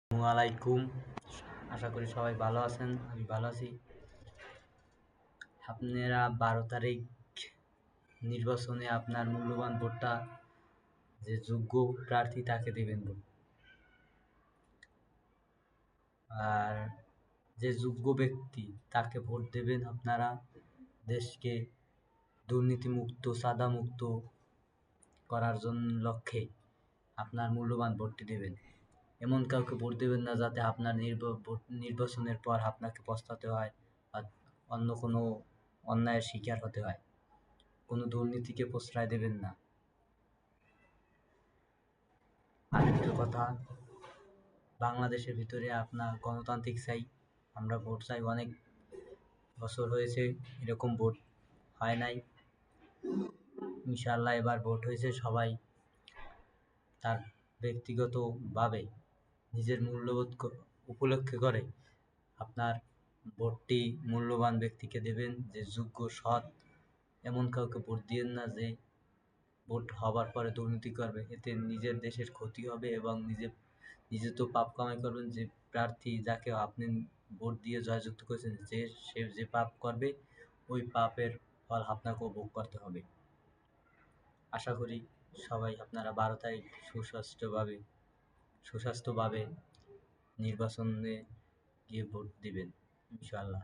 আসসালামু আলাইকুম। আশা করি সবাই ভালো আছেন, আমি ভালো আছি। আপনারা 12 তারিখ নির্বাচনে আপনার মূল্যবান ভোটটা যে যোগ্য প্রার্থী তাকে দেবেন ভোট। আর যে যোগ্য ব্যক্তি তাকে ভোট দেবেন আপনারা দেশকে দুর্নীতিমুক্ত সাদামুক্ত করার জন্য লক্ষ্যে আপনার মূল্যবান ভোটটি দেবেন। এমন কাউকে ভোট দেবেন না যাতে আপনার নির্বাচনের পর আপনাকে পস্তাতে হয় বা অন্য কোনো অন্যায়ের শিকার হতে হয়। কোনো দুর্নীতিকে প্রশ্রয় দেবেন না। আরেকটা কথা, বাংলাদেশের ভিতরে আপনার গণতান্ত্রিক চাই, আমরা ভোট চাই। অনেক বছর হয়েছে এরকম ভোট হয় নাই। ইনশাআল্লাহ এবার ভোট হয়েছে। সবাই তার ব্যক্তিগতভাবে নিজের মূল্যবোধ উপলক্ষে করে আপনার ভোটটি মূল্যবান ব্যক্তিকে দেবেন, যে যোগ্য সৎ। এমন কাউকে ভোট দিয়েন না যে ভোট হবার পরে দুর্নীতি করবে, এতে নিজের দেশের ক্ষতি হবে এবং নিজে তো পাপ কামাই করবেন। যে প্রার্থী যাকে আপনি ভোট দিয়ে জয়যুক্ত করেছেন, সে যে পাপ করবে ওই পাপের ফল আপনাকেও ভোগ করতে হবে। আশা করি সবাই আপনারা 12 তারিখ সুস্বাস্থ্যভাবে নির্বাচনে গিয়ে ভোট দিবেন ইনশাআল্লাহ।